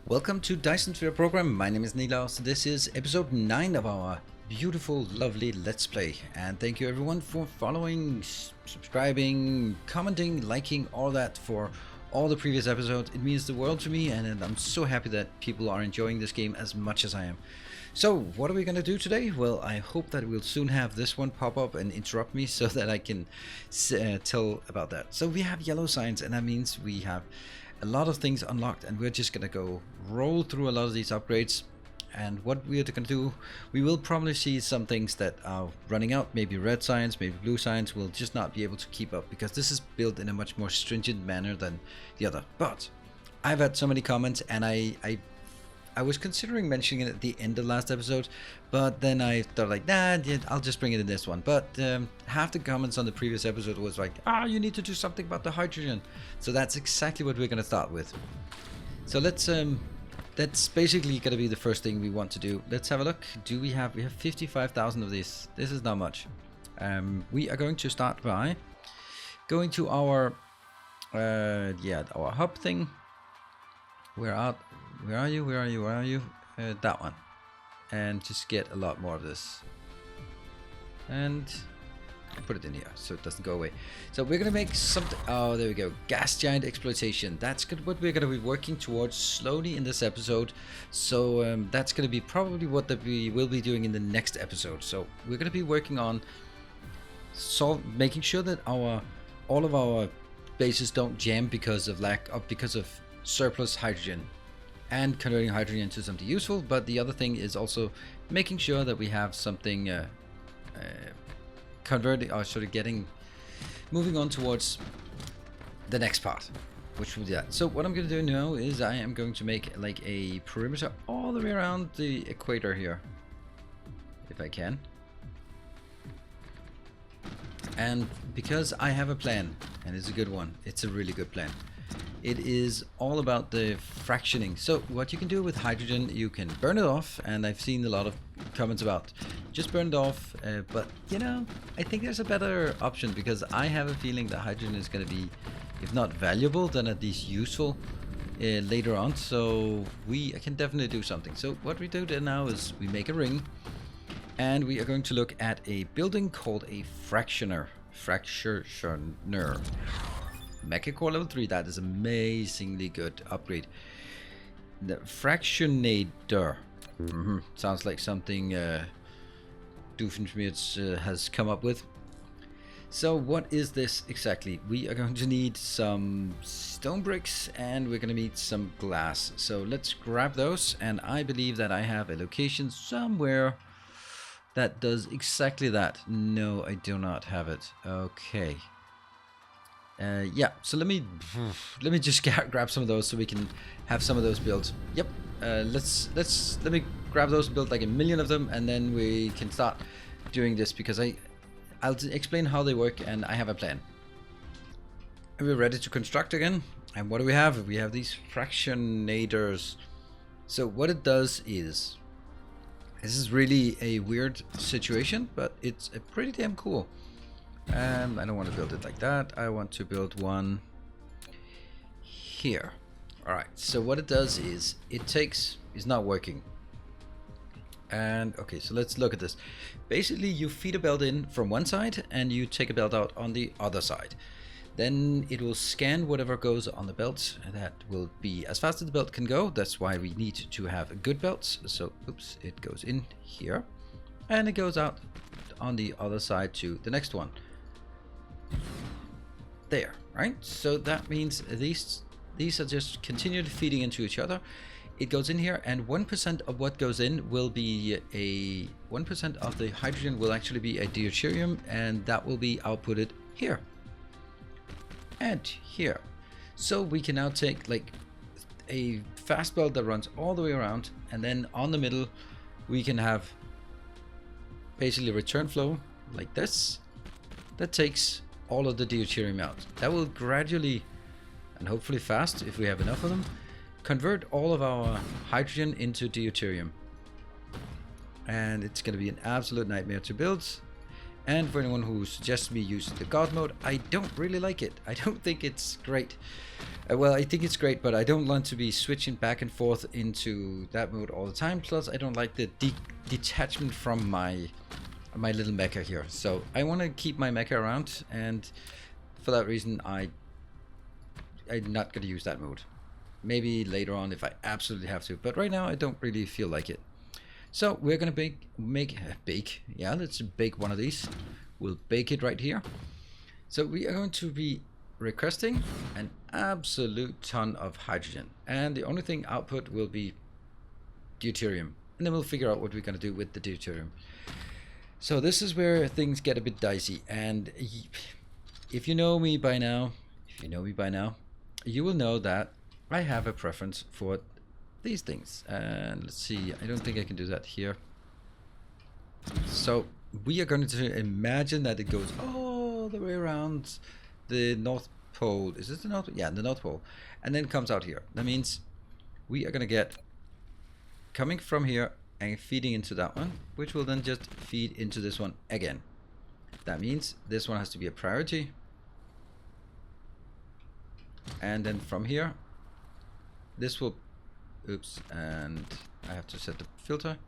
Welcome to Dyson Sphere Program. My name is Nilaus. This is episode 9 of our beautiful, lovely Let's Play. And thank you everyone for following, subscribing, commenting, liking, all that for all the previous episodes. It means the world to me, and I'm so happy that people are enjoying this game as much as I am. So, what are we going to do today? Well, I hope that we'll soon have this one pop up and interrupt me so that I can tell about that. So we have yellow signs, and that means we have a lot of things unlocked, and we're just gonna go roll through a lot of these upgrades. And what we're gonna do, we will probably see some things that are running out, maybe red signs, maybe blue signs. We'll just not be able to keep up because this is built in a much more stringent manner than the other. But I've had so many comments, and I was considering mentioning it at the end of last episode, but then I thought like, nah, I'll just bring it in this one. But half the comments on the previous episode was like, you need to do something about the hydrogen. So that's exactly what we're going to start with. So that's basically going to be the first thing we want to do. Let's have a look. We have 55,000 of these. This is not much. We are going to start by going to our hub thing. Where are you? That one. And just get a lot more of this. And put it in here so it doesn't go away. So we're going to make something. Oh, there we go. Gas giant exploitation. That's what we're going to be working towards slowly in this episode. So that's going to be probably what we will be doing in the next episode. So we're going to be working on making sure that all of our bases don't jam because of surplus hydrogen, and converting hydrogen into something useful. But the other thing is also making sure that we have something moving on towards the next part, which will be that. So what I'm going to do now is I am going to make like a perimeter all the way around the equator here, if I can. And because I have a plan, and it's a good one, it's a really good plan. It is all about the fractioning. So what you can do with hydrogen, you can burn it off, and I've seen a lot of comments about just burn it off, but you know, I think there's a better option, because I have a feeling that hydrogen is going to be, if not valuable, then at least useful later on. So I can definitely do something. So what we do now is we make a ring, and we are going to look at a building called a fractioner. Mecha Core level 3, that is amazingly good upgrade. The Fractionator. Sounds like something Doofenshmirtz has come up with. So what is this exactly? We are going to need some stone bricks, and we're going to need some glass. So let's grab those, and I believe that I have a location somewhere that does exactly that. No, I do not have it. Okay. Yeah, so let me just grab some of those so we can have some of those built. Yep. Let me grab those, build like 1 million of them, and then we can start doing this, because I'll explain how they work, and I have a plan. And we're ready to construct again. And what do we have? We have these fractionators. So what it does is, this is really a weird situation, but it's a pretty damn cool. I don't want to build it like that. I want to build one here. Alright, so what it does is it's not working. And okay, so let's look at this. Basically, you feed a belt in from one side, and you take a belt out on the other side. Then it will scan whatever goes on the belt. That will be as fast as the belt can go. That's why we need to have good belts. So, oops, it goes in here, and it goes out on the other side to the next one. There, right? So that means these are just continually feeding into each other. It goes in here, and 1% of what goes in will be 1% of the hydrogen will actually be a deuterium, and that will be outputted here and here. So we can now take like a fast belt that runs all the way around, and then on the middle we can have basically return flow like this that takes all of the deuterium out. That will gradually, and hopefully fast if we have enough of them, convert all of our hydrogen into deuterium. And it's going to be an absolute nightmare to build. And for anyone who suggests me use the God mode, I don't really like it. I don't think it's great. Well, I think it's great, but I don't want to be switching back and forth into that mode all the time. Plus, I don't like the detachment from my little mecha here. So I want to keep my mecha around, and for that reason, I'm not going to use that mode. Maybe later on if I absolutely have to, but right now I don't really feel like it. So we're gonna bake. Yeah, let's bake one of these. We'll bake it right here. So we are going to be requesting an absolute ton of hydrogen, and the only thing output will be deuterium, and then we'll figure out what we're gonna do with the deuterium. So this is where things get a bit dicey, and if you know me by now, you will know that I have a preference for these things. And let's see, I don't think I can do that here. So we are going to imagine that it goes all the way around the North Pole. Is this the North? Yeah, the North Pole. And then comes out here. That means we are going to get coming from here and feeding into that one, which will then just feed into this one again. That means this one has to be a priority. And then from here, this will, oops, and I have to set the filter.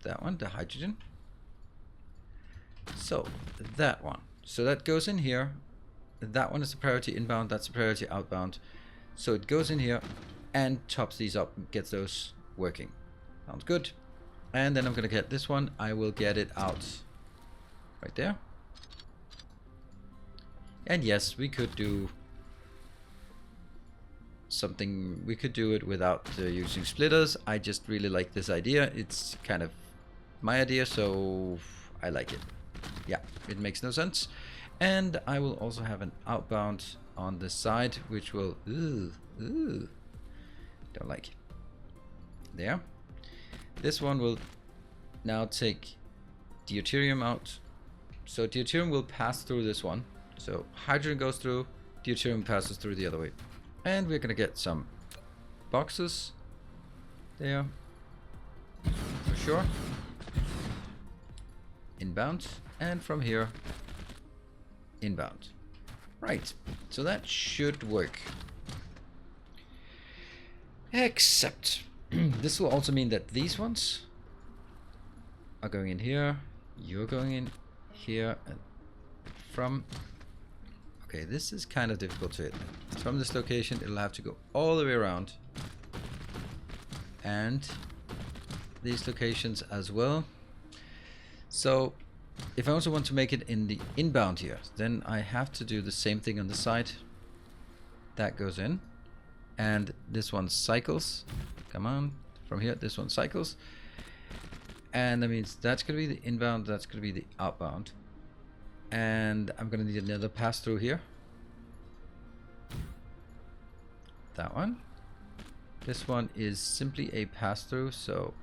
That one, the hydrogen. So that one. So that goes in here. That one is the priority inbound, that's the priority outbound. So it goes in here and tops these up, gets those working. Sounds good. And then I'm gonna get this one. I will get it out right there. And yes, we could do something, we could do it without using splitters. I just really like this idea. It's kind of my idea, so I like it. Yeah, it makes no sense. And I will also have an outbound on the side, which will don't like. There. This one will now take deuterium out. So deuterium will pass through this one. So hydrogen goes through, deuterium passes through the other way. And we're gonna get some boxes there for sure. Inbound, and from here inbound. Right, so that should work. Except this will also mean that these ones are going in here, you're going in here, and from, okay, this is kind of difficult to hit. From this location, it'll have to go all the way around. And these locations as well. So if I also want to make it in the inbound here, then I have to do the same thing on the side. That goes in. And this one cycles. Come on. From here, this one cycles. And that means that's going to be the inbound, that's going to be the outbound. And I'm going to need another pass through here. That one. This one is simply a pass through, so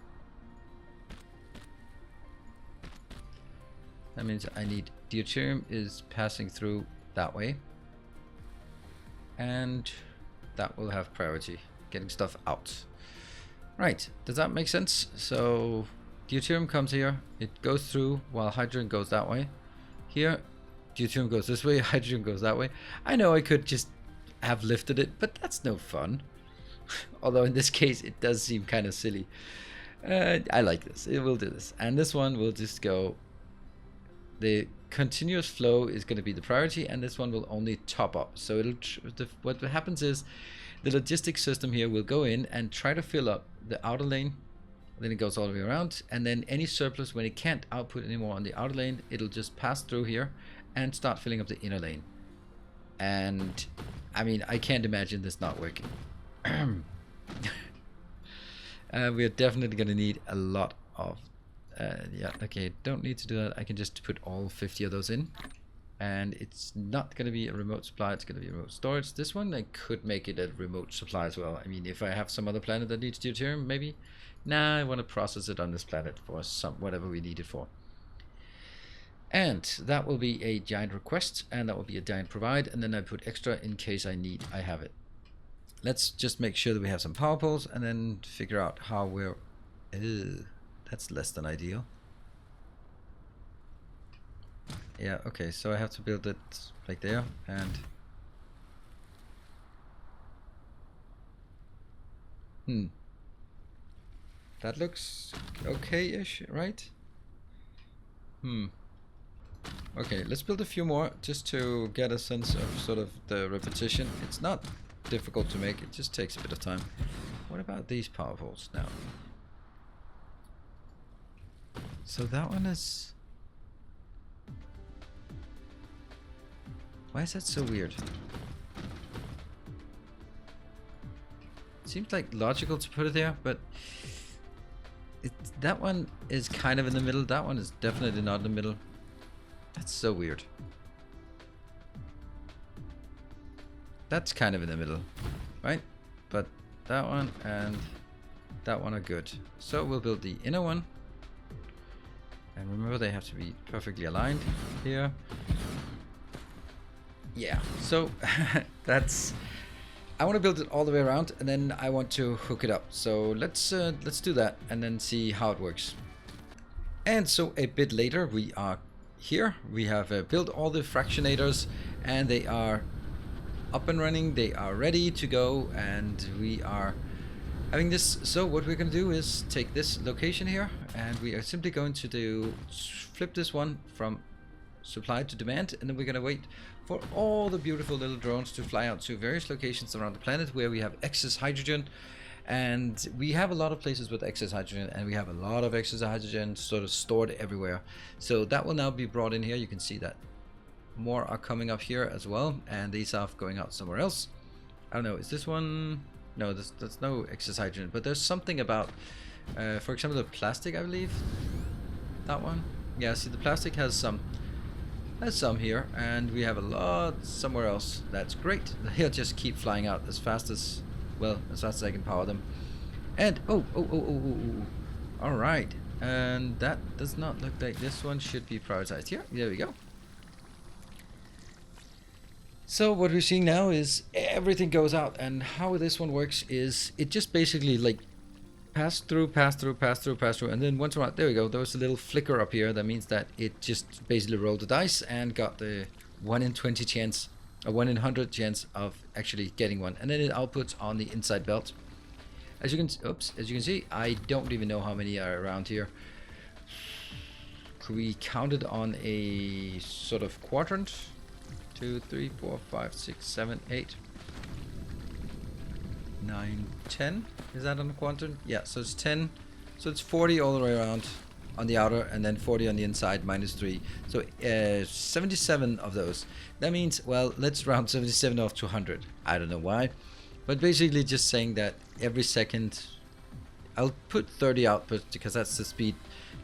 that means I need deuterium is passing through that way. And that will have priority, getting stuff out. Right, does that make sense? So deuterium comes here, it goes through while hydrogen goes that way. Here, deuterium goes this way, hydrogen goes that way. I know I could just have lifted it, but that's no fun. Although in this case, it does seem kind of silly. I like this. It will do this. And this one will just go, the continuous flow is going to be the priority, and this one will only top up. So it'll what happens is the logistics system here will go in and try to fill up the outer lane. Then it goes all the way around, and then any surplus, when it can't output anymore on the outer lane, it'll just pass through here and start filling up the inner lane. And I mean, I can't imagine this not working. We are definitely going to need a lot of yeah, okay, don't need to do that. I can just put all 50 of those in, and it's not going to be a remote supply, it's going to be remote storage. This one I could make it a remote supply as well. I mean, if I have some other planet that needs deuterium, maybe. Nah, I want to process it on this planet for some whatever we need it for. And that will be a giant request, and that will be a giant provide, and then I put extra in case I have it. Let's just make sure that we have some power poles, and then figure out how we're... Ew, that's less than ideal. Yeah, okay, so I have to build it like there, and that looks okay-ish, right? Okay, let's build a few more just to get a sense of sort of the repetition. It's not difficult to make, it just takes a bit of time. What about these power poles now? So that one is... Why is that so weird? It seems like logical to put it there, but that one is kind of in the middle. That one is definitely not in the middle. That's so weird. That's kind of in the middle, right? But that one and that one are good. So we'll build the inner one. And remember, they have to be perfectly aligned here. Yeah, so that's... I want to build it all the way around, and then I want to hook it up. So let's do that and then see how it works. And so a bit later, we are here. We have built all the fractionators, and they are up and running. They are ready to go, and we are having this. So what we're going to do is take this location here, and we are simply going to flip this one from supply to demand, and then we're going to wait for all the beautiful little drones to fly out to various locations around the planet where we have excess hydrogen. And we have a lot of places with excess hydrogen, and we have a lot of excess hydrogen sort of stored everywhere. So that will now be brought in here. You can see that more are coming up here as well, and these are going out somewhere else. I don't know, is this one? No, there's no excess hydrogen, but there's something about, for example, the plastic, I believe. That one? Yeah, see, the plastic has some here, and we have a lot somewhere else. That's great. They'll just keep flying out as fast as, well, as fast as I can power them. And oh, all right, and that does not look like this one should be prioritized here. There we go. So what we're seeing now is everything goes out, and how this one works is it just basically like pass through, and then once around, there we go, there was a little flicker up here. That means that it just basically rolled the dice and got the 1 in 20 chance, a 1 in 100 chance of actually getting one, and then it outputs on the inside belt. As you can, as you can see, I don't even know how many are around here. Could we count it on a sort of quadrant? 2, 3, 4, 5, 6, 7, 8, 9, 10. Is that on the quadrant? Yeah, so it's 10. So it's 40 all the way around on the outer, and then 40 on the inside, minus 3. So 77 of those. That means, well, let's round 77 off to 100. I don't know why, but basically just saying that every second, I'll put 30 out, but because that's the speed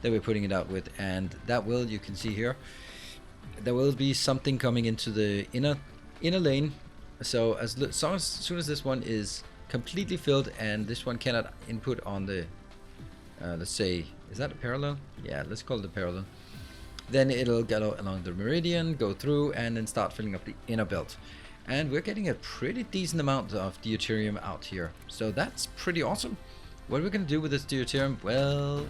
that we're putting it out with, and that will, you can see here, there will be something coming into the inner lane. So as soon as this one is completely filled, and this one cannot input on the let's say, is that a parallel? Yeah, let's call it a parallel. Then it'll get along the meridian, go through, and then start filling up the inner belt. And we're getting a pretty decent amount of deuterium out here, so that's pretty awesome. What we're going to do with this deuterium, well,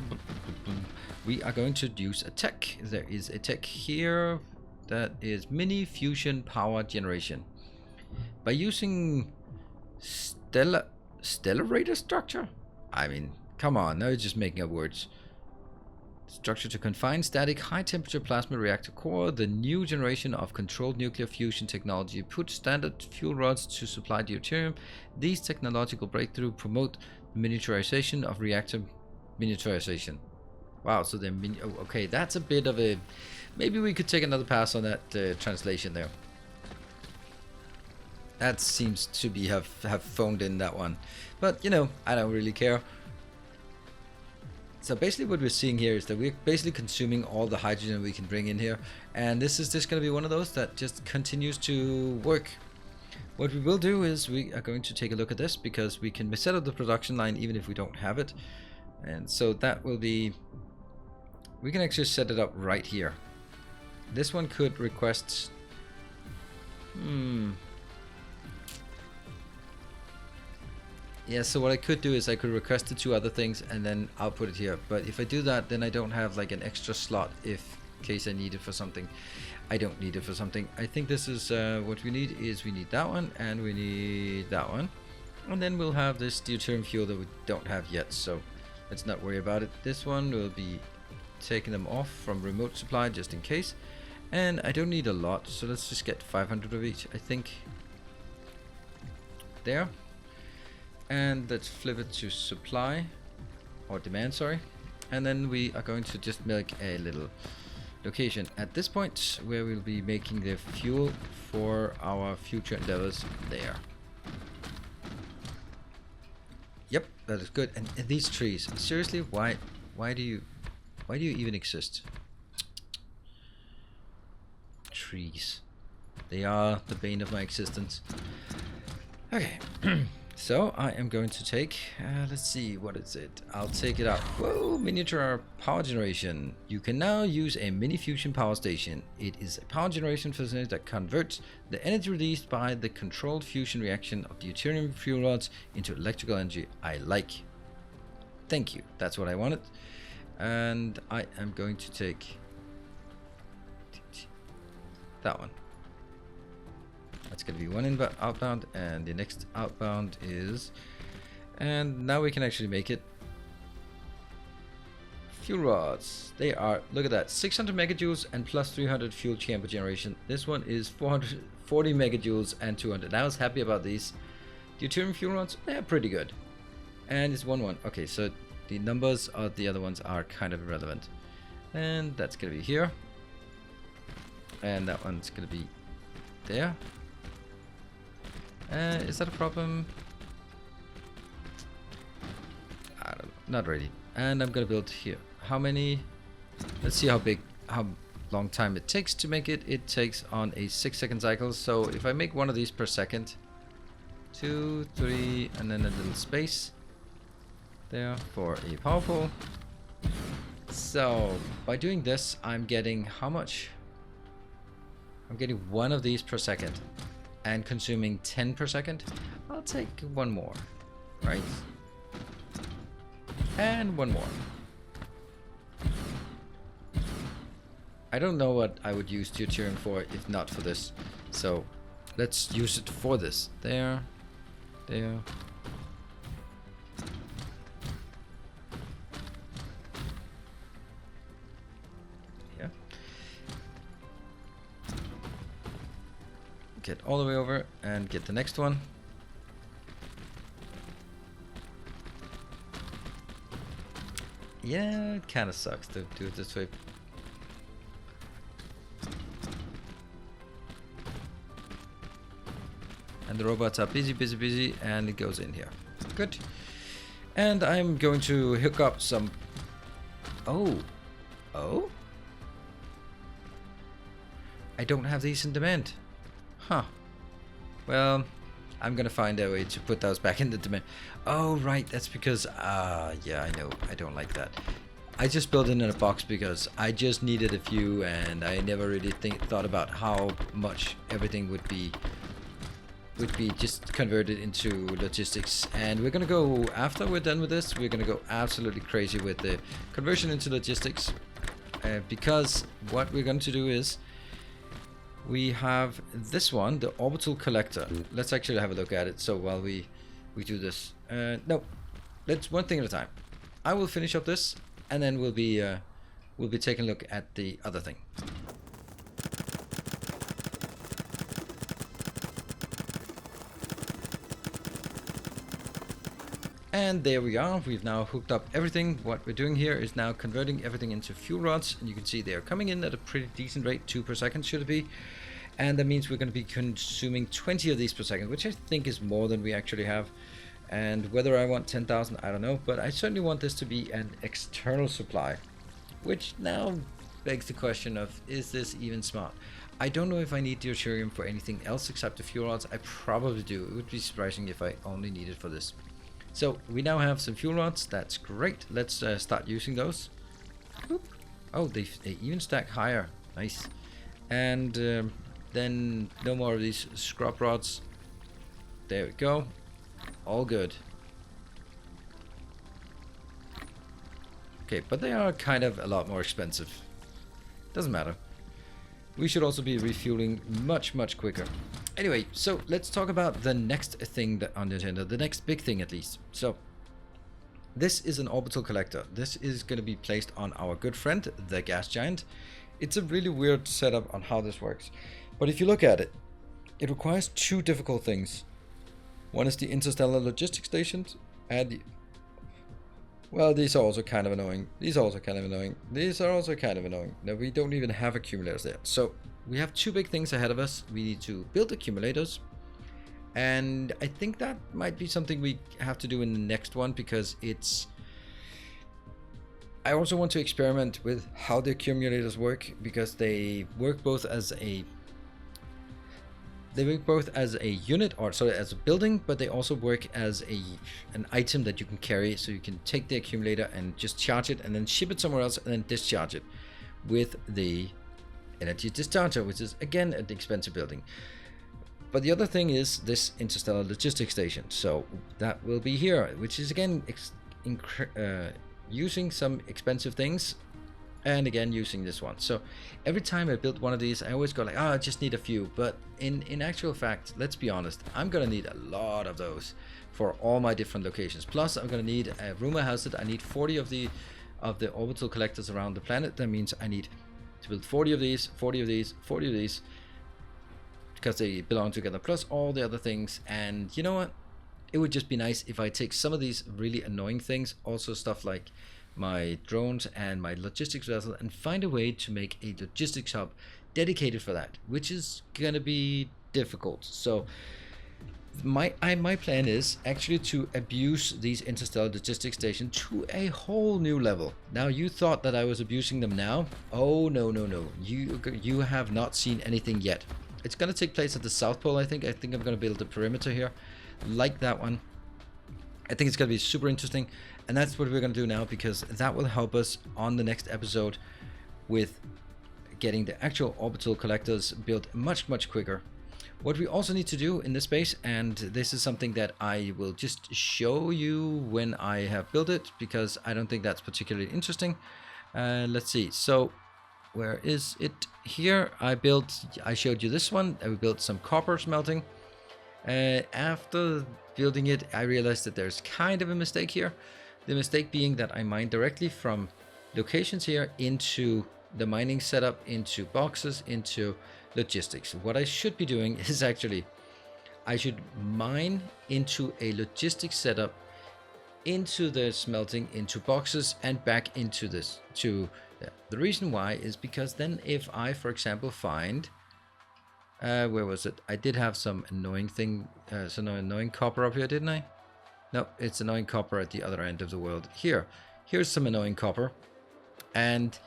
we are going to use a tech. There is a tech here that is mini fusion power generation. By using stellarator structure? I mean, come on, now you're just making up words. Structure to confine static high temperature plasma reactor core. The new generation of controlled nuclear fusion technology puts standard fuel rods to supply deuterium. These technological breakthroughs promote the miniaturization of reactor miniaturization. Wow, so they're okay, that's a bit of a... Maybe we could take another pass on that translation there. That seems to be have phoned in that one, but you know, I don't really care. So basically what we're seeing here is that we're basically consuming all the hydrogen we can bring in here, and this is just going to be one of those that just continues to work. What we will do is we are going to take a look at this, because we can set up the production line even if we don't have it, and so that will be, we can actually set it up right here. This one could request yeah, so what I could do is I could request the 2 other things and then output it here. But if I do that, then I don't have like an extra slot if in case I need it for something. I don't need it for something. I think this is what we need is we need that one and we need that one. And then we'll have this deuterium fuel that we don't have yet, so let's not worry about it. This one will be taking them off from remote supply just in case. And I don't need a lot, so let's just get 500 of each, I think. There. And let's flip it to supply, or demand, sorry. And then we are going to just make a little location at this point where we'll be making the fuel for our future endeavors there. Yep, that is good. And these trees, seriously, why do you even exist? Trees, they are the bane of my existence. Okay. So I am going to take, let's see, what is it? I'll take it out. Whoa, miniature power generation. You can now use a mini fusion power station. It is a power generation facility that converts the energy released by the controlled fusion reaction of the deuterium fuel rods into electrical energy. I like. Thank you. That's what I wanted. And I am going to take that one. That's going to be one outbound, and the next outbound is, and now we can actually make it fuel rods. They are, look at that, 600 megajoules and plus 300 fuel chamber generation. This one is 440 megajoules and 200. I was happy about these deuterium fuel rods. They're pretty good, and it's 1-1. Okay, so the numbers of the other ones are kind of irrelevant, and that's going to be here, and that one's going to be there. Is that a problem? I don't know. Not really. And I'm gonna build here. How many? Let's see how long time it takes to make it. It takes on a 6-second cycle. So if I make one of these per second, 2, 3, and then a little space there for a power pole. So by doing this, I'm getting how much? I'm getting one of these per second. And consuming 10 per second. I'll take one more, right? And one more. I don't know what I would use deuterium for if not for this. So let's use it for this. There, there. Get all the way over and get the next one. Yeah, it kind of sucks to do it this way. And the robots are busy, and it goes in here. Good. And I'm going to hook up some... Oh. I don't have these in demand. Huh. Well, I'm gonna find a way to put those back in the demand. Oh, right. That's because, yeah, I know. I don't like that. I just built it in a box because I just needed a few, and I never really thought about how much everything would be just converted into logistics. And we're gonna go, after we're done with this, we're gonna go absolutely crazy with the conversion into logistics, because what we're going to do is we have this one, the Orbital Collector. Let's actually have a look at it. So while we do this, no, let's one thing at a time. I will finish up this, and then we'll be taking a look at the other thing. And there we are. We've now hooked up everything. What we're doing here is now converting everything into fuel rods, and you can see they are coming in at a pretty decent rate, 2 per second should it be. And that means we're going to be consuming 20 of these per second, which I think is more than we actually have. And whether I want 10,000, I don't know, but I certainly want this to be an external supply, which now begs the question of, is this even smart? I don't know if I need deuterium for anything else except the fuel rods. I probably do. It would be surprising if I only need it for this. So we now have some fuel rods. That's great. Let's start using those. Oop. Oh, they even stack higher. Nice. And then no more of these scrap rods. There we go. All good. Okay, but they are kind of a lot more expensive. Doesn't matter. We should also be refueling much, much quicker. Anyway, so let's talk about the next thing that on the agenda, the next big thing at least. So this is an orbital collector. This is going to be placed on our good friend, the gas giant. It's a really weird setup on how this works. But if you look at it, it requires two difficult things. One is the interstellar logistics stations, and well, these are also kind of annoying. These are also kind of annoying. These are also kind of annoying. Now, we don't even have accumulators there. So we have two big things ahead of us. We need to build accumulators. And I think that might be something we have to do in the next one, because it's... I also want to experiment with how the accumulators work, because they work both as a... They work both as a unit, or sorry, as a building, but they also work as an item that you can carry. So you can take the accumulator and just charge it and then ship it somewhere else and then discharge it with the energy discharger, which is again an expensive building. But the other thing is this interstellar logistics station. So that will be here, which is again using some expensive things. And again, using this one. So every time I build one of these, I always go like, I just need a few. But in actual fact, let's be honest, I'm going to need a lot of those for all my different locations. Plus, I'm going to need, rumor has it, I need 40 of the orbital collectors around the planet. That means I need to build 40 of these, 40 of these, 40 of these, because they belong together, plus all the other things. And you know what? It would just be nice if I take some of these really annoying things, also stuff like my drones and my logistics vessel, and find a way to make a logistics hub dedicated for that, which is gonna be difficult. So my plan is actually to abuse these interstellar logistics stations to a whole new level. Now, you thought that I was abusing them now. Oh no, you have not seen anything yet. It's gonna take place at the South Pole. I think I'm gonna build a perimeter here like that one. I think it's going to be super interesting, and that's what we're going to do now, because that will help us on the next episode with getting the actual orbital collectors built much quicker. What we also need to do in this space, and this is something that I will just show you when I have built it, because I don't think that's particularly interesting. Let's see. So where is it? Here I showed you this one. We built some copper smelting. After building it, I realized that there's kind of a mistake here. The mistake being that I mine directly from locations here into the mining setup, into boxes, into logistics. What I should be doing is actually, I should mine into a logistics setup, into the smelting, into boxes, and back into this. The reason why is because then if I, for example, find... where was it? I did have some annoying thing, some annoying copper up here, didn't I? No, it's annoying copper at the other end of the world. Here's some annoying copper. And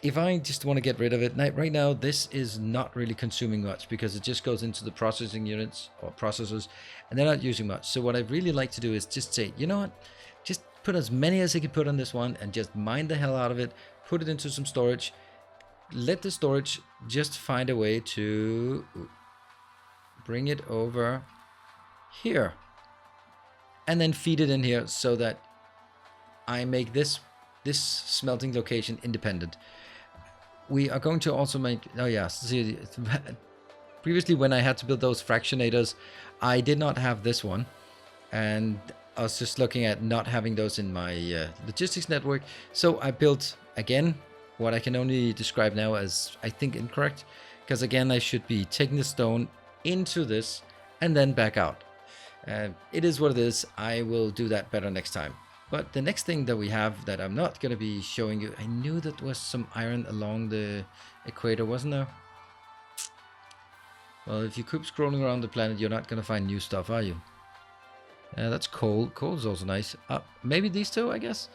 if I just want to get rid of it, right now, this is not really consuming much, because it just goes into the processing units or processors, and they're not using much. So what I really like to do is just say, you know what? Just put as many as I can put on this one and just mine the hell out of it, put it into some storage. Let the storage just find a way to bring it over here, and then feed it in here, so that I make this smelting location independent. We are going to also make, oh yeah, see, previously when I had to build those fractionators, I did not have this one, and I was just looking at not having those in my logistics network. So I built again what I can only describe now as, I think, incorrect, because again, I should be taking the stone into this and then back out. It is what it is. I will do that better next time. But the next thing that we have that I'm not going to be showing you, I knew that was some iron along the equator, wasn't there? Well, if you keep scrolling around the planet, you're not going to find new stuff, are you? That's coal. Coal is also nice. Maybe these two, I guess.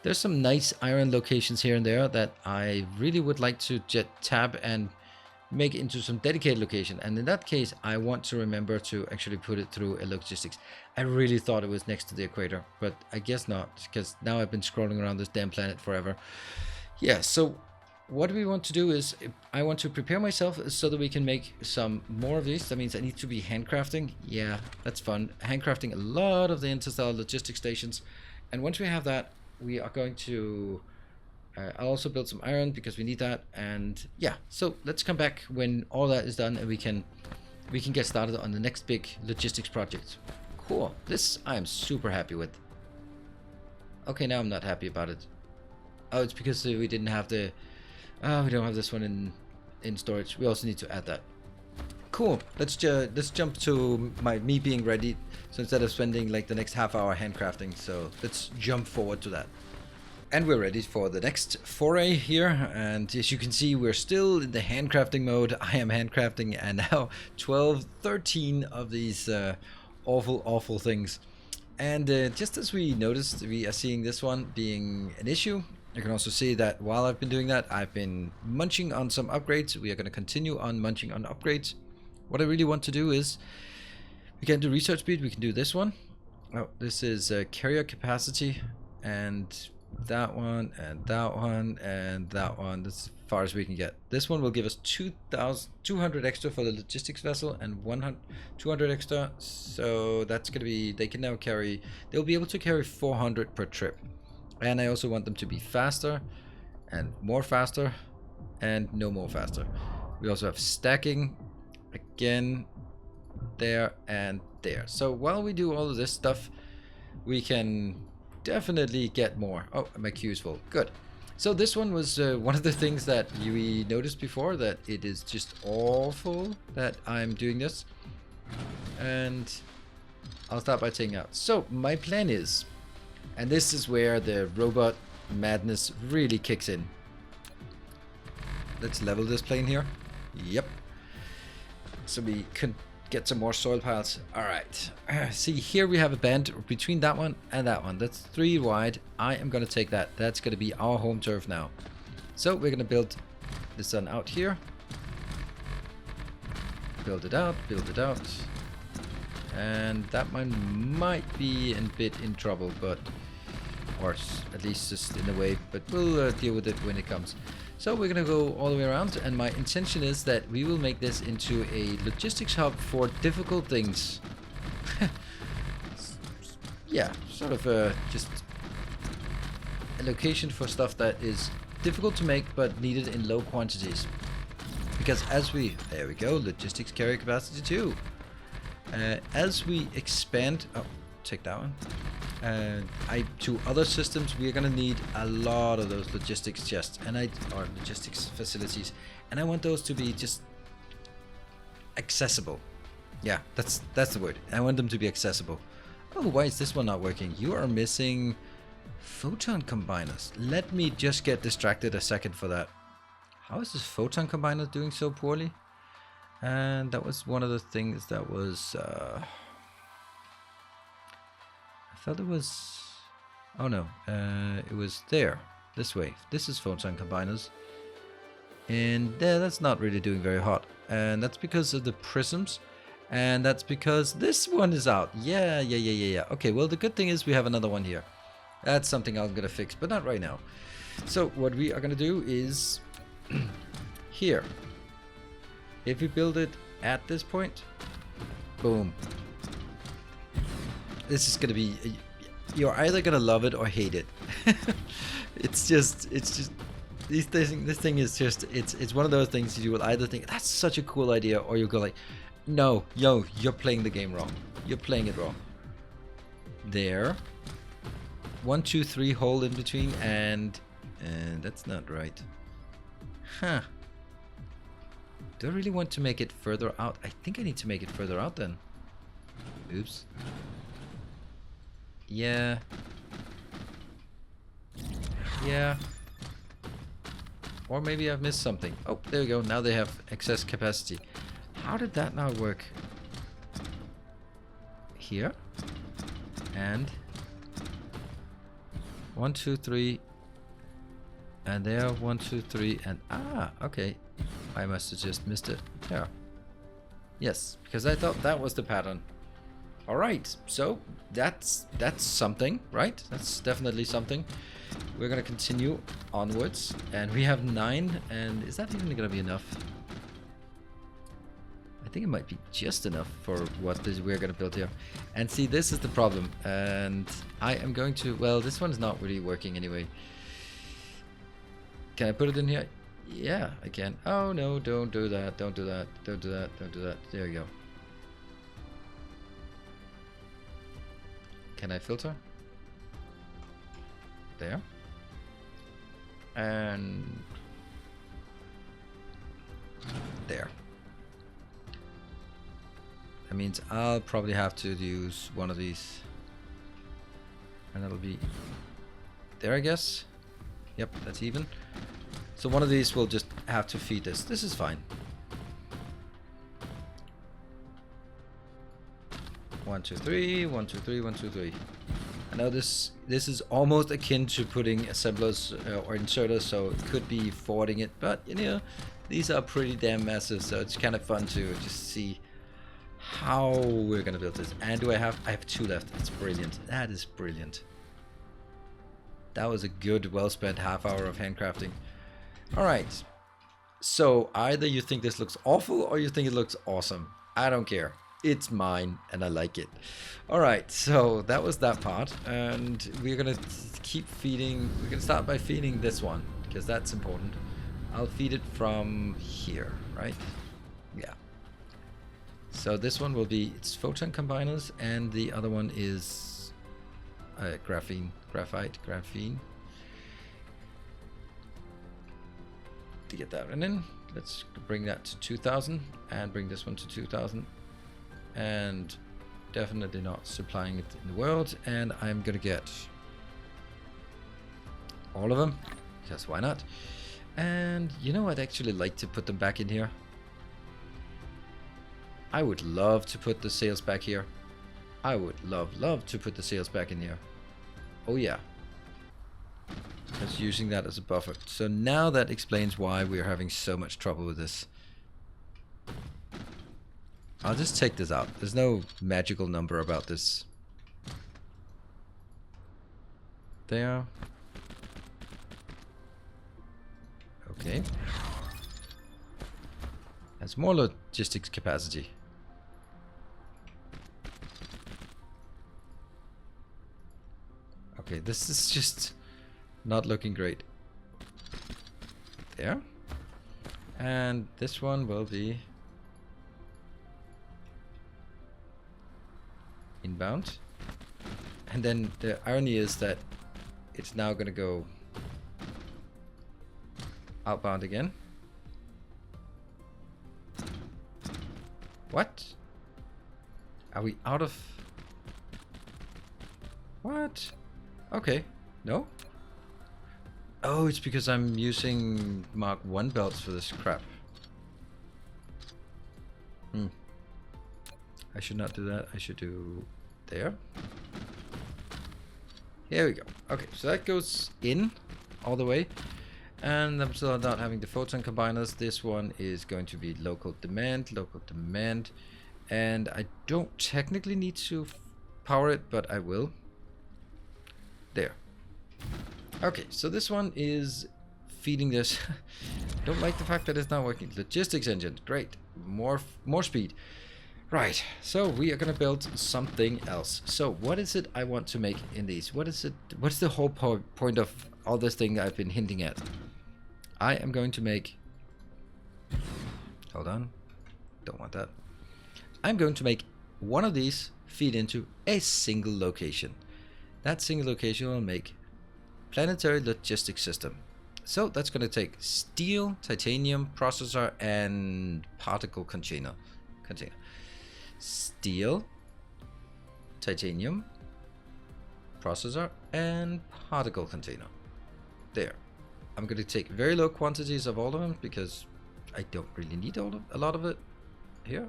There's some nice iron locations here and there that I really would like to tab and make into some dedicated location. And in that case, I want to remember to actually put it through a logistics. I really thought it was next to the equator, but I guess not, because now I've been scrolling around this damn planet forever. Yeah, so what we want to do is, I want to prepare myself so that we can make some more of these. That means I need to be handcrafting. Yeah, that's fun. Handcrafting a lot of the interstellar logistics stations. And once we have that, we are going to I'll also build some iron because we need that. And yeah, so let's come back when all that is done and we can get started on the next big logistics project. Cool. This I am super happy with. Okay, now I'm not happy about it. Oh, it's because we didn't have the... we don't have this one in storage. We also need to add that. Cool. Let's jump to me being ready. So instead of spending like the next half hour handcrafting, so let's jump forward to that. And we're ready for the next foray here. And as you can see, we're still in the handcrafting mode. I am handcrafting, and now 13 of these awful things. And just as we noticed, we are seeing this one being an issue. You can also see that while I've been doing that, I've been munching on some upgrades. We are going to continue on munching on upgrades. What I really want to do is, we can do research speed, we can do this one. Oh, this is carrier capacity, and that one, and that one, and that one. That's as far as we can get. This one will give us 200 extra for the logistics vessel and 200 extra. So that's going to be, they can now carry, they'll be able to carry 400 per trip. And I also want them to be faster, and more faster, and no more faster. We also have stacking, again, there and there. So while we do all of this stuff, we can definitely get more. Oh, my queue is full. Good. So this one was one of the things that we noticed before, that it is just awful that I'm doing this. And I'll start by taking out. So my plan is, and this is where the robot madness really kicks in. Let's level this plane here. Yep. So we can get some more soil piles. Alright. See, here we have a bend between that one and that one. That's 3 wide. I am going to take that. That's going to be our home turf now. So we're going to build this one out here. Build it out. Build it out. And that one might be a bit in trouble, but... or at least just in a way, but we'll deal with it when it comes. So we're gonna go all the way around, and my intention is that we will make this into a logistics hub for difficult things. Yeah, sort of just a location for stuff that is difficult to make but needed in low quantities. Because as we, there we go, logistics carrier capacity 2. As we expand, oh, take that one. To other systems, we are gonna need a lot of those logistics chests, and or logistics facilities, and I want those to be just accessible. Yeah, that's the word. I want them to be accessible. Oh, why is this one not working? You are missing photon combiners. Let me just get distracted a second for that. How is this photon combiner doing so poorly? And that was one of the things that was... I thought it was... oh no, it was there. This way. This is photon combiners. And that's not really doing very hot. And that's because of the prisms. And that's because this one is out. Yeah. Okay, well the good thing is we have another one here. That's something I'm gonna fix, but not right now. So what we are gonna do is... here. If we build it at this point, boom. This is gonna be, you're either gonna love it or hate it. it's just this thing is just, it's one of those things you will either think that's such a cool idea, or you'll go like, no, yo, you're playing the game wrong. You're playing it wrong. There. 1, 2, 3 hole in between, and that's not right. Huh. Do I really want to make it further out? I think I need to make it further out then. Oops. Yeah. Yeah. Or maybe I've missed something. Oh, there we go. Now they have excess capacity. How did that not work? Here. And 1, 2, 3. And there, 1, 2, 3, and okay. I must have just missed it. There. Yes, because I thought that was the pattern. All right, so that's something, right? That's definitely something. We're gonna continue onwards, and we have 9. And is that even gonna be enough? I think it might be just enough for what we're gonna build here. And see, this is the problem. And I am going to, well, this one's not really working anyway. Can I put it in here? Yeah, I can. Oh no, don't do that. Don't do that. Don't do that. Don't do that. There you go. Can I filter? There. And there. That means I'll probably have to use one of these. And that'll be there, I guess. Yep, that's even. So one of these will just have to feed this. This is fine. 1, 2, 3, 1, 2, 3, 1, 2, 3. I know this is almost akin to putting assemblers or inserters, so it could be forwarding it, but you know, these are pretty damn massive, so it's kind of fun to just see how we're gonna build this. And I have 2 left. That's brilliant. That is brilliant. That was a good, well-spent half hour of handcrafting. Alright. So either you think this looks awful or you think it looks awesome. I don't care. It's mine and I like it. Alright, so that was that part. And we're gonna keep feeding. We're gonna start by feeding this one, because that's important. I'll feed it from here, right? Yeah. So this one will be its photon combiners, and the other one is graphene. To get that one in, let's bring that to 2000 and bring this one to 2000, and definitely not supplying it in the world. And I'm gonna get all of them, because why not? And you know, I'd actually like to put them back in here. I would love to put the sails back here. I would love to put the sails back in here. Oh yeah. Just using that as a buffer. So now that explains why we're having so much trouble with this. I'll just take this out. There's no magical number about this. There. Okay. That's more logistics capacity. Okay, this is just not looking great. There. And this one will be inbound. And then the irony is that it's now going to go outbound again. What? Are we out of... What? Okay. No? Oh, it's because I'm using Mark 1 belts for this crap. I should not do that. I should do there. Here we go. Okay, so that goes in all the way. And I'm still not having the photon combiners. This one is going to be local demand. And I don't technically need to power it, but I will. There. Okay, so this one is feeding this. Don't like the fact that it's not working. Logistics engine, great. More speed. Right, so we are gonna build something else. So what is it I want to make in these? What is it? What's the whole point of all this thing I've been hinting at? I am going to make... Hold on. Don't want that. I'm going to make one of these feed into a single location. That single location will make planetary logistics system. So that's going to take steel, titanium, processor, and particle container. Steel, titanium, processor, and particle container. There. I'm going to take very low quantities of all of them because I don't really need a lot of it here.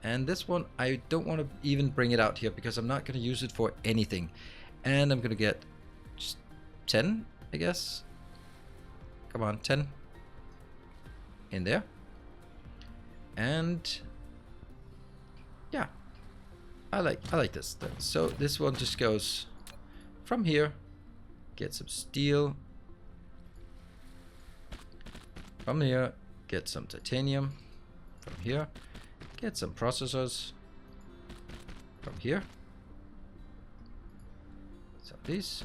And this one, I don't want to even bring it out here because I'm not going to use it for anything. And I'm going to get just 10, I guess. Come on, 10 in there. And yeah, I like this. So this one just goes from here. Get some steel. From here, get some titanium. From here, get some processors. From here, some of these.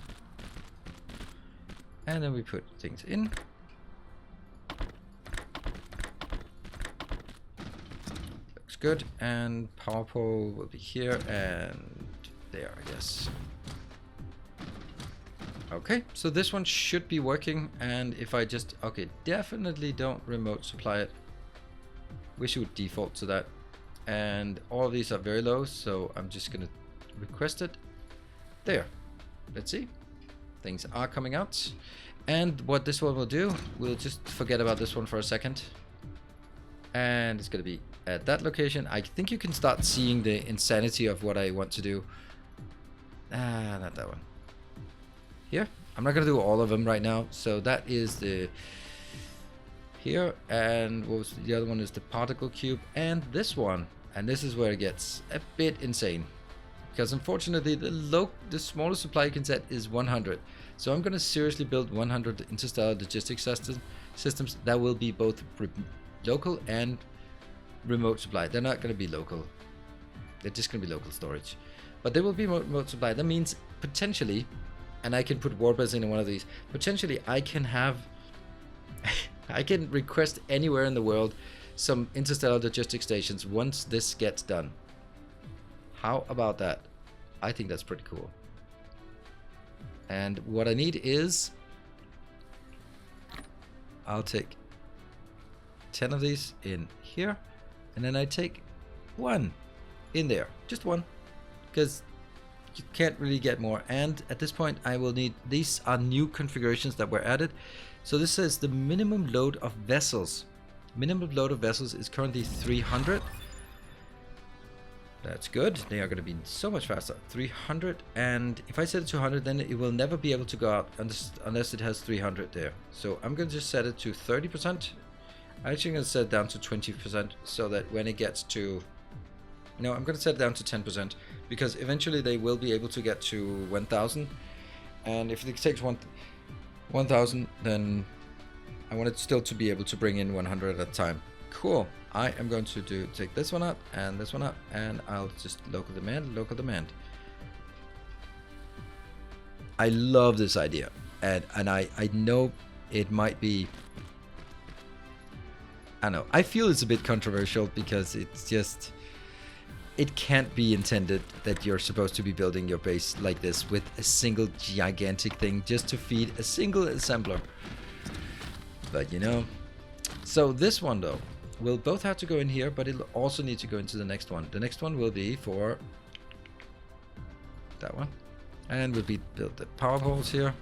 And then we put things in. Looks good. And power pole will be here and there, I guess. Okay, so this one should be working. And if I just, okay, definitely don't remote supply it. Wish it would default to that. And all of these are very low, so I'm just gonna request it. There. Let's see. Things are coming out. And what this one will do, we'll just forget about this one for a second. And it's gonna be at that location. I think you can start seeing the insanity of what I want to do. Not that one. Here. I'm not gonna do all of them right now. So that is the here, and what was the other one is the particle cube, and this one, and this is where it gets a bit insane, because unfortunately the smallest supply you can set is 100. So I'm gonna seriously build 100 interstellar logistics systems that will be both local and remote supply. They're not gonna be local; they're just gonna be local storage, but they will be remote supply. That means potentially, and I can put warbirds in one of these. Potentially, I can have. I can request anywhere in the world some interstellar logistics stations once this gets done. How about that? I think that's pretty cool. And what I need is, I'll take 10 of these in here, and then I take one in there, just one, because you can't really get more. And at this point I will need, these are new configurations that were added. So this says the minimum load of vessels. Minimum load of vessels is currently 300. That's good. They are going to be so much faster. 300, and if I set it to 100, then it will never be able to go out unless it has 300 there. So I'm going to just set it to 30%. I'm actually going to set it down to 20% so that when it gets to... No, I'm going to set it down to 10% because eventually they will be able to get to 1,000. And if it takes 1,000, then I want it still to be able to bring in 100 at a time. Cool. I am going to take this one up and this one up, and I'll just local demand. I love this idea, and I know it might be, I don't know, I feel it's a bit controversial because it's just, it can't be intended that you're supposed to be building your base like this with a single gigantic thing just to feed a single assembler. But you know, so this one though will both have to go in here, but it'll also need to go into the next one. The next one will be for that one, and we'll build the power poles here,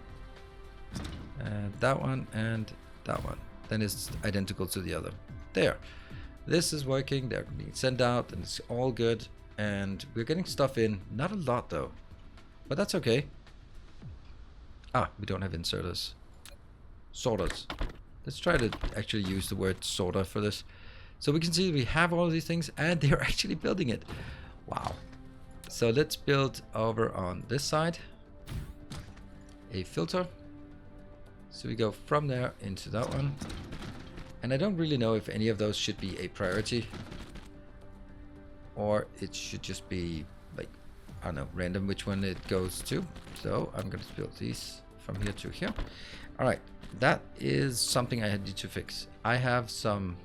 and that one and that one. Then it's identical to the other. There. This is working, they're being sent out, and it's all good. And we're getting stuff in. Not a lot though, but that's okay. We don't have inserters. Sorters. Let's try to actually use the word sorter for this. So we can see we have all of these things, and they're actually building it. Wow. So let's build over on this side a filter. So we go from there into that one. And I don't really know if any of those should be a priority, or it should just be like, I don't know, random which one it goes to. So I'm going to build these from here to here. All right, that is something I need to fix. I have some,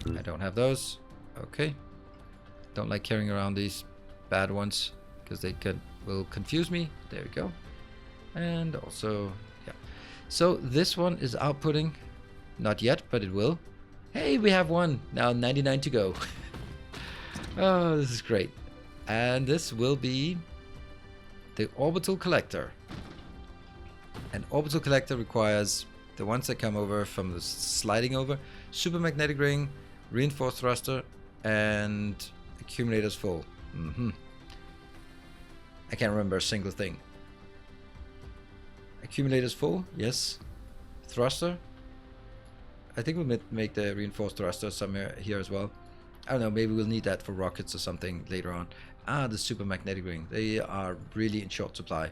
I don't have those. Okay. Don't like carrying around these bad ones because they will confuse me. There we go. And also, yeah. So this one is outputting, not yet, but it will. Hey, we have one. Now 99 to go. Oh, this is great. And this will be the Orbital Collector. An Orbital Collector requires the ones that come over from the sliding over, supermagnetic ring, reinforced thruster, and accumulators full. I can't remember a single thing. Accumulators full, yes. Thruster. I think we'll make the reinforced thruster somewhere here as well. I don't know, maybe we'll need that for rockets or something later on. The supermagnetic ring. They are really in short supply.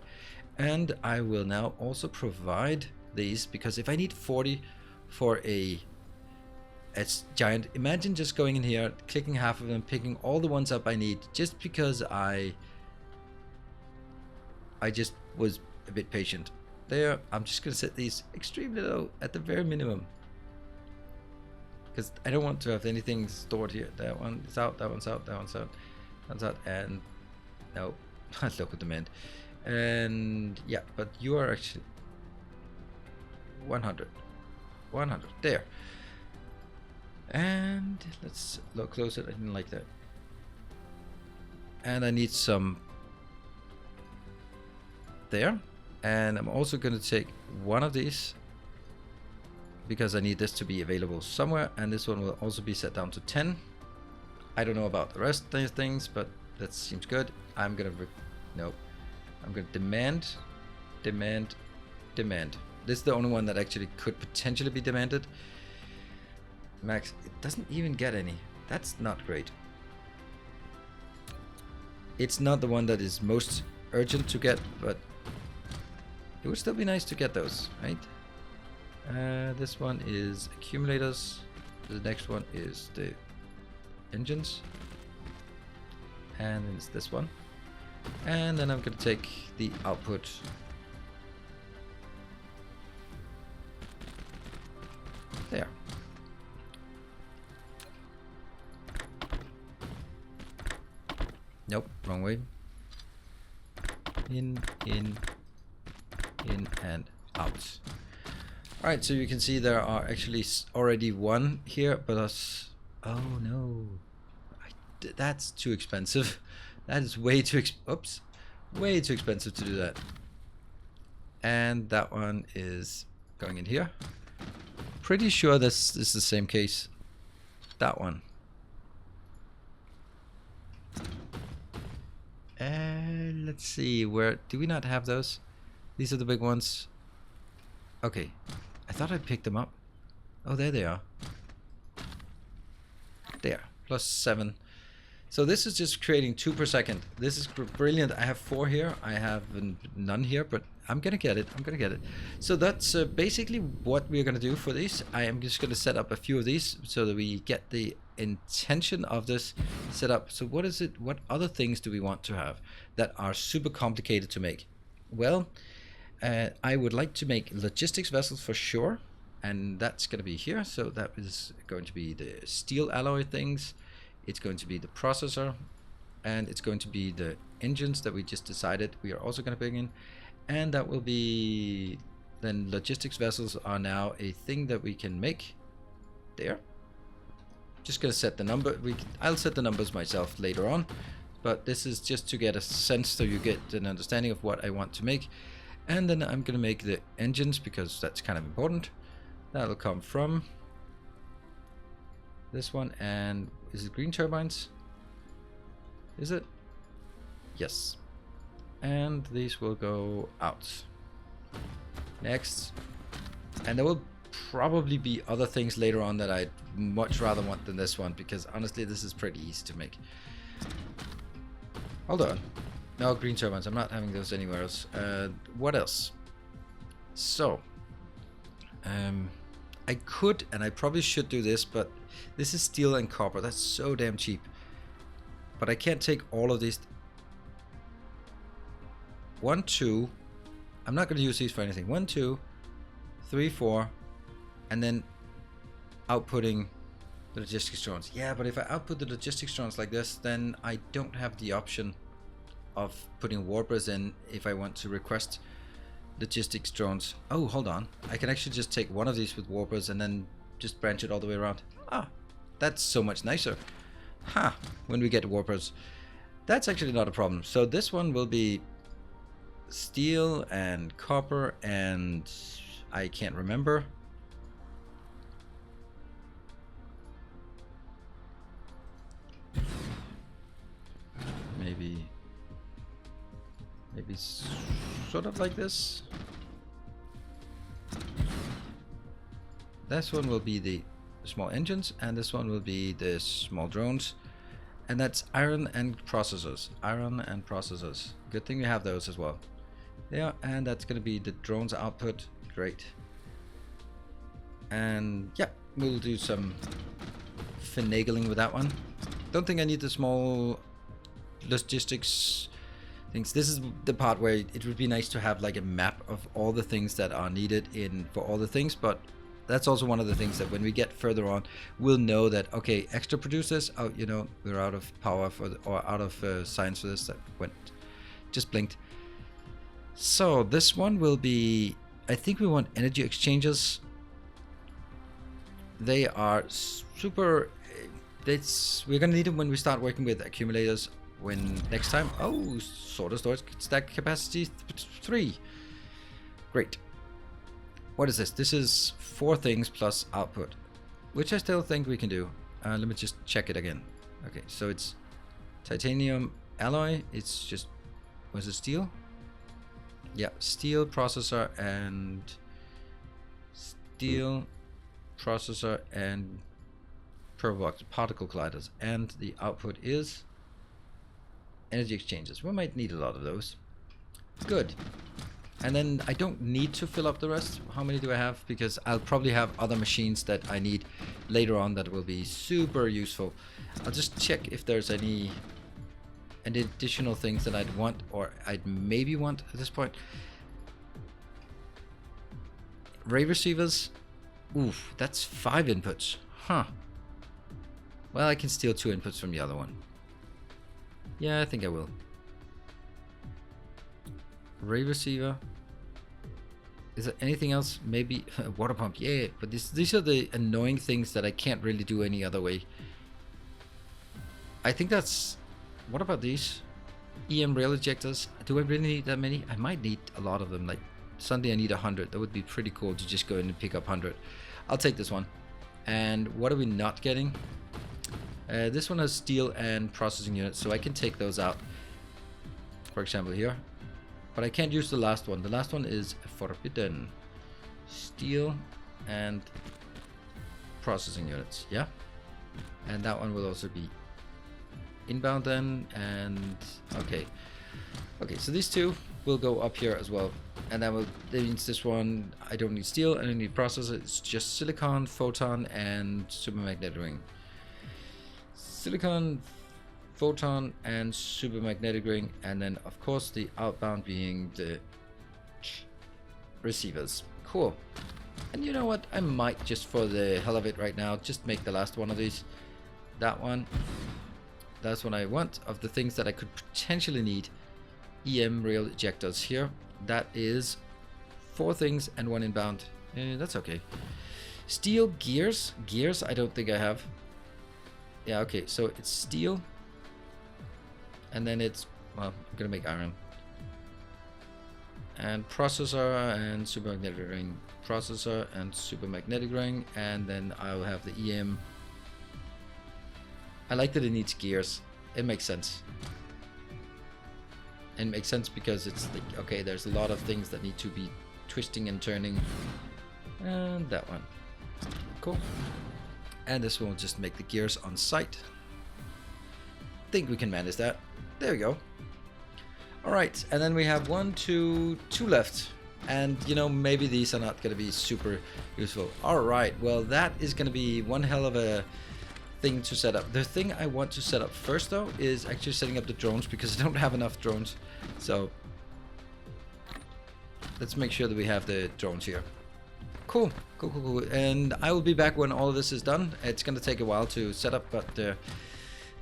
And I will now also provide these, because if I need 40 for it's giant, imagine just going in here, clicking half of them, picking all the ones up I need, just because I just was a bit patient. There, I'm just going to set these extremely low at the very minimum. Because I don't want to have anything stored here. That one is out, that one's out, that one's out, that one's out, and no, local demand. And yeah, but you are actually 100. There. And let's look closer. I didn't like that. And I need some there. And I'm also going to take one of these because I need this to be available somewhere. And this one will also be set down to 10. I don't know about the rest of these things, but that seems good. I'm going to I'm going to demand. This is the only one that actually could potentially be demanded. Max, it doesn't even get any. That's not great. It's not the one that is most urgent to get, but it would still be nice to get those, right? This one is accumulators. The next one is the engines. And then it's this one. And then I'm going to take the output. There. Nope, wrong way. In, and out. Alright, so you can see there are actually already one here, but oh no. That's too expensive. That is way too way too expensive to do that. And that one is going in here. Pretty sure this is the same case. That one. Let's see, where do we not have those? These are the big ones. Okay, I thought I picked them up. Oh, there they are. There, +7. So this is just creating 2 per second. This is brilliant. I have 4 here. I have none here, but I'm gonna get it. So that's basically what we're gonna do for these. I am just gonna set up a few of these so that we get the intention of this set up. So what is it? What other things do we want to have that are super complicated to make? Well, I would like to make logistics vessels for sure, and that's gonna be here. So that is going to be the steel alloy things. It's going to be the processor, and it's going to be the engines that we just decided we are also going to bring in, and that will be then logistics vessels are now a thing that we can make there. Just going to set the number. I'll set the numbers myself later on, but this is just to get a sense so you get an understanding of what I want to make. And then I'm going to make the engines because that's kind of important. That'll come from this one. And is it green turbines? Is it? Yes. And these will go out. Next. And there will probably be other things later on that I'd much rather want than this one, because honestly this is pretty easy to make. Hold on. No, green turbines. I'm not having those anywhere else. What else? So. I could, and I probably should do this, but this is steel and copper. That's so damn cheap. But I can't take all of these. 1, 2. I'm not going to use these for anything. 1, 2, 3, 4. And then outputting the logistics drones. Yeah, but if I output the logistics drones like this, then I don't have the option of putting warpers in if I want to request logistics drones. Oh, hold on. I can actually just take one of these with warpers and then just branch it all the way around. Ah, that's so much nicer. Ha, when we get warpers. That's actually not a problem. So this one will be steel and copper and I can't remember. Maybe sort of like this. This one will be the small engines and this one will be the small drones, and that's iron and processors. Good thing we have those as well. Yeah, and that's gonna be the drones output. Great. And yeah, we'll do some finagling with that one. Don't think I need the small logistics things. This is the part where it would be nice to have like a map of all the things that are needed in for all the things, but that's also one of the things that when we get further on, we'll know that, okay, extra producers, oh, you know, we're out of power for or out of science for this. That went, just blinked. So this one will be, I think we want energy exchanges. They are super, we're gonna need them when we start working with accumulators when next time. Oh, sort of storage stack capacity 3. Great. What is this? This is 4 things plus output, which I still think we can do. Let me just check it again. Okay, so it's titanium alloy. It's just, was it steel? Yeah, steel processor and steel processor and particle colliders. And the output is energy exchanges. We might need a lot of those. Good. And then I don't need to fill up the rest. How many do I have? Because I'll probably have other machines that I need later on that will be super useful. I'll just check if there's any additional things that I'd want or I'd maybe want at this point. Ray receivers. Oof, that's 5 inputs. Huh. Well, I can steal 2 inputs from the other one. Yeah, I think I will. Ray receiver. Is there anything else? Maybe a water pump. Yeah, but these are the annoying things that I can't really do any other way. I think that's... What about these? EM rail ejectors. Do I really need that many? I might need a lot of them. Like suddenly I need 100. That would be pretty cool to just go in and pick up 100. I'll take this one. And what are we not getting? This one has steel and processing units, so I can take those out. For example here. But I can't use the last one. The last one is forbidden. Steel and processing units. Yeah. And that one will also be inbound then. And okay. Okay, so these two will go up here as well. And that means this one, I don't need steel, I don't need processor. It's just silicon, photon, and supermagnetic ring. Silicon, photon, and supermagnetic ring, and then of course the outbound being the receivers. Cool. And you know what? I might just for the hell of it right now just make the last one of these. That one. That's what I want of the things that I could potentially need. EM rail ejectors here. That is 4 things and 1 inbound. That's okay. Steel gears. Gears I don't think I have. Yeah, okay, so it's steel. And then it's, well, I'm gonna make iron. And processor and supermagnetic ring. Processor and supermagnetic ring. And then I'll have the EM. I like that it needs gears. It makes sense. It makes sense because it's like, okay, there's a lot of things that need to be twisting and turning. And that one. Cool. And this will just make the gears on site. Think we can manage that. There we go. Alright, and then we have 1, 2 left. And you know, maybe these are not going to be super useful. Alright, well that is going to be one hell of a thing to set up. The thing I want to set up first though is actually setting up the drones, because I don't have enough drones. So let's make sure that we have the drones here. Cool. And I will be back when all of this is done. It's going to take a while to set up, but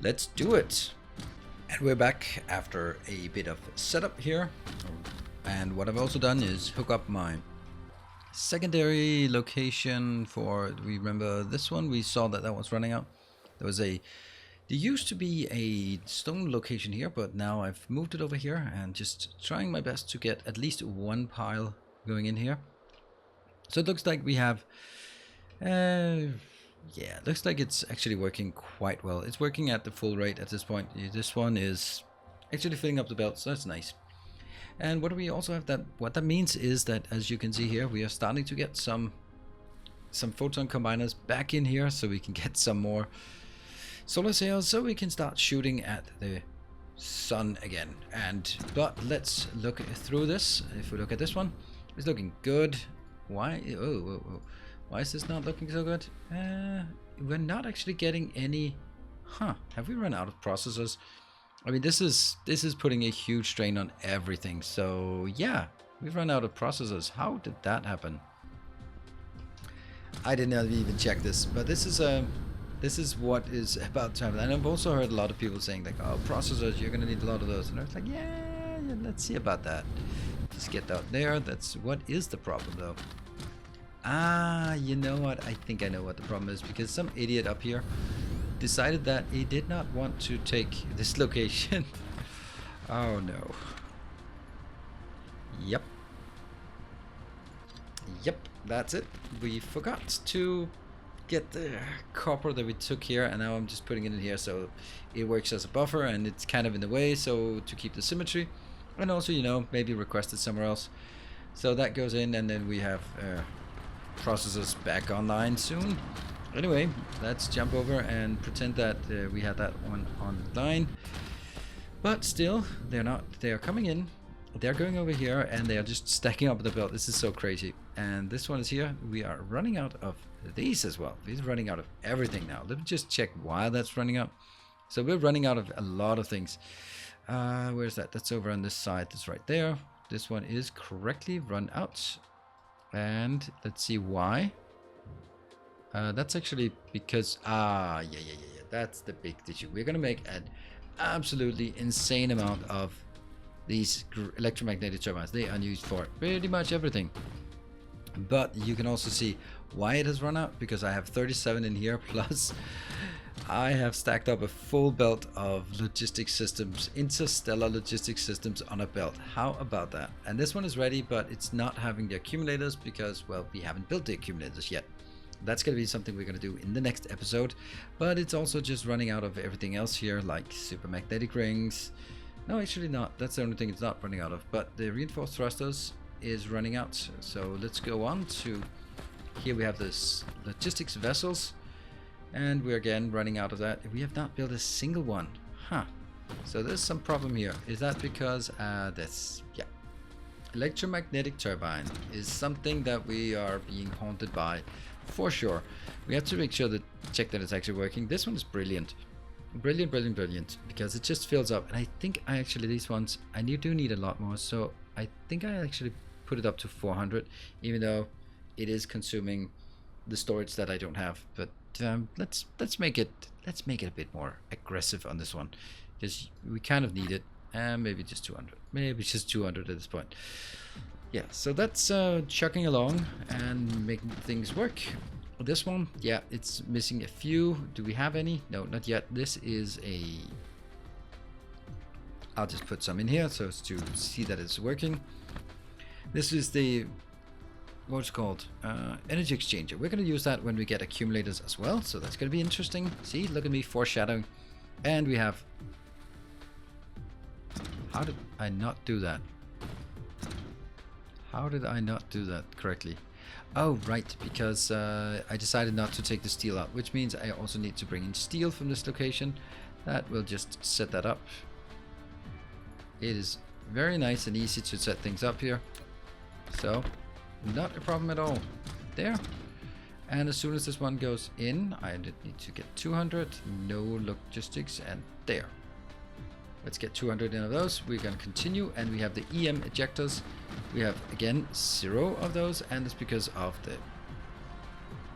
let's do it. And we're back after a bit of setup here. And what I've also done is hook up my secondary location for, do we remember this one? We saw that was running out. There used to be a stone location here, but now I've moved it over here and just trying my best to get at least 1 pile going in here. So it looks like we have, yeah, it looks like it's actually working quite well. It's working at the full rate at this point. This one is actually filling up the belt, so that's nice. And what do we also have that, what that means is that, as you can see here, we are starting to get some photon combiners back in here, so we can get some more solar sails, so we can start shooting at the sun again. But let's look through this. If we look at this one, it's looking good. Why? Oh. Why is this not looking so good? We're not actually getting any. Huh? Have we run out of processors? I mean, this is putting a huge strain on everything. So yeah, we've run out of processors. How did that happen? I did not even check this, but this is what is about to happen. And I've also heard a lot of people saying like, "Oh, processors, you're gonna need a lot of those," and I was like, "Yeah, let's see about that." Just get out there. That's what is the problem though. Ah, you know what? I think I know what the problem is, because some idiot up here decided that he did not want to take this location. Oh no. Yep. Yep, that's it. We forgot to get the copper that we took here, and now I'm just putting it in here so it works as a buffer, and it's kind of in the way, so to keep the symmetry, and also, you know, maybe request it somewhere else. So that goes in, and then we have processors back online soon. Anyway, let's jump over and pretend that we had that one online. But still, they're not. They are coming in. They're going over here, and they are just stacking up the belt. This is so crazy. And this one is here. We are running out of these as well. We're running out of everything now. Let me just check why that's running out. So we're running out of a lot of things. Where's that? That's over on this side. That's right there. This one is correctly run out. And let's see why. That's actually because yeah. That's the big issue. We're gonna make an absolutely insane amount of these electromagnetic turbines. They are used for pretty much everything. But you can also see why it has run out, because I have 37 in here, plus I have stacked up a full belt of logistics systems, interstellar logistics systems on a belt. How about that? And this one is ready, but it's not having the accumulators because, well, we haven't built the accumulators yet. That's going to be something we're going to do in the next episode, but it's also just running out of everything else here, like supermagnetic rings. No, actually not. That's the only thing it's not running out of, but the reinforced thrusters is running out. So let's go on to, here we have this logistics vessels, and we're again running out of that. We have not built a single one. Huh. So there's some problem here. Is that because this, yeah. Electromagnetic turbine is something that we are being haunted by for sure. We have to make sure that, check that it's actually working. This one is brilliant. Brilliant, because it just fills up. And I think I actually, these ones, I do need a lot more. So I think I actually put it up to 400, even though it is consuming the storage that I don't have. But let's make it a bit more aggressive on this one, because we kind of need it. And maybe just 200. Maybe just 200 at this point. Yeah, so that's chugging along and making things work. This one, yeah, it's missing a few. Do we have any? No, not yet. This is a... I'll just put some in here so as to see that it's working. This is the... what's it called? Energy exchanger. We're going to use that when we get accumulators as well. So that's going to be interesting. See, look at me foreshadowing. And we have... How did I not do that? How did I not do that correctly? Oh, right, because I decided not to take the steel out, which means I also need to bring in steel from this location. That will just set that up. It is very nice and easy to set things up here. So, not a problem at all. There. And as soon as this one goes in, I need to get 200. No logistics, and there. Let's get 200 in of those. We're going to continue, and we have the EM ejectors. We have, again, 0 of those, and it's because of the...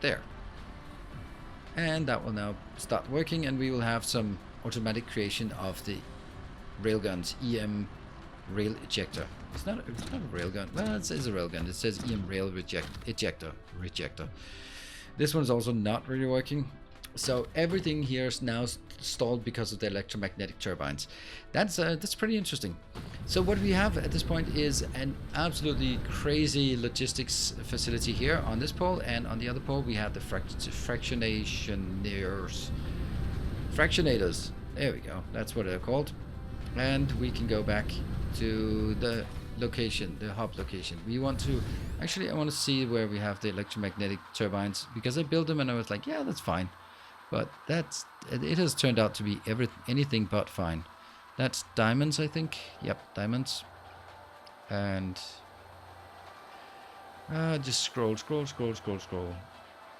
There. And that will now start working, and we will have some automatic creation of the railguns, EM rail ejector. It's not a railgun. Well, it says a railgun. It says EM rail ejector. This one is also not really working. So everything here is now stalled because of the electromagnetic turbines. That's pretty interesting. So what we have at this point is an absolutely crazy logistics facility here on this pole, and on the other pole we have the fractionators. There we go. That's what they're called. And we can go back to the location, the hub location. We want to actually, I want to see where we have the electromagnetic turbines, because I built them and I was like, yeah, that's fine. But it has turned out to be anything but fine. That's diamonds, I think. Yep, diamonds. And just scroll.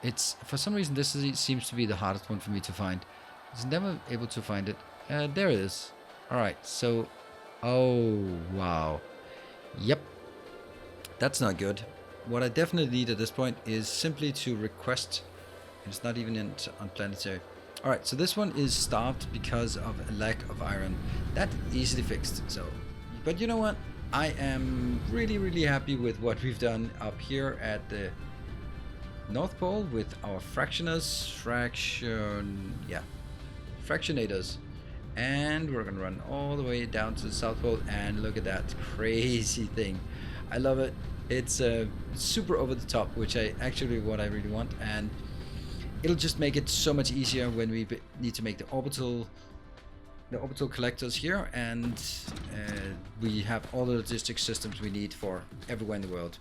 It's, for some reason, this seems to be the hardest one for me to find. I was never able to find it. There it is. Alright, so... Oh, wow. Yep. That's not good. What I definitely need at this point is simply to request... It's not even on planetary. Alright, so this one is starved because of a lack of iron. That easily fixed, so... But you know what? I am really happy with what we've done up here at the North Pole with our fractionators. And we're gonna run all the way down to the South Pole, and look at that crazy thing. I love it. It's super over the top, which what I really want, and it'll just make it so much easier when we need to make the orbital collectors here, and we have all the logistics systems we need for everywhere in the world.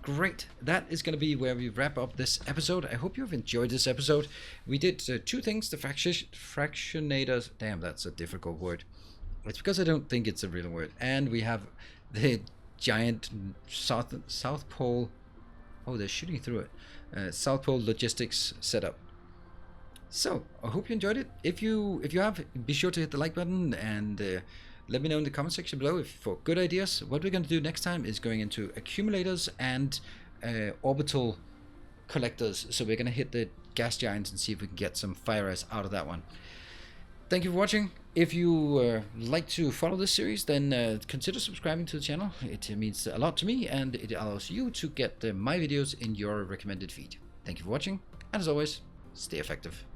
Great. That is going to be where we wrap up this episode. I hope you've enjoyed this episode. We did two things. The fractionators. Damn, that's a difficult word. It's because I don't think it's a real word. And we have the giant South Pole. Oh, they're shooting through it. South Pole logistics setup. So, I hope you enjoyed it. If you have, be sure to hit the like button, and let me know in the comment section below for good ideas. What we're going to do next time is going into accumulators and orbital collectors. So we're going to hit the gas giants and see if we can get some fire ice out of that one. Thank you for watching. If you like to follow this series, then consider subscribing to the channel. It means a lot to me, and it allows you to get my videos in your recommended feed. Thank you for watching, and as always, stay effective.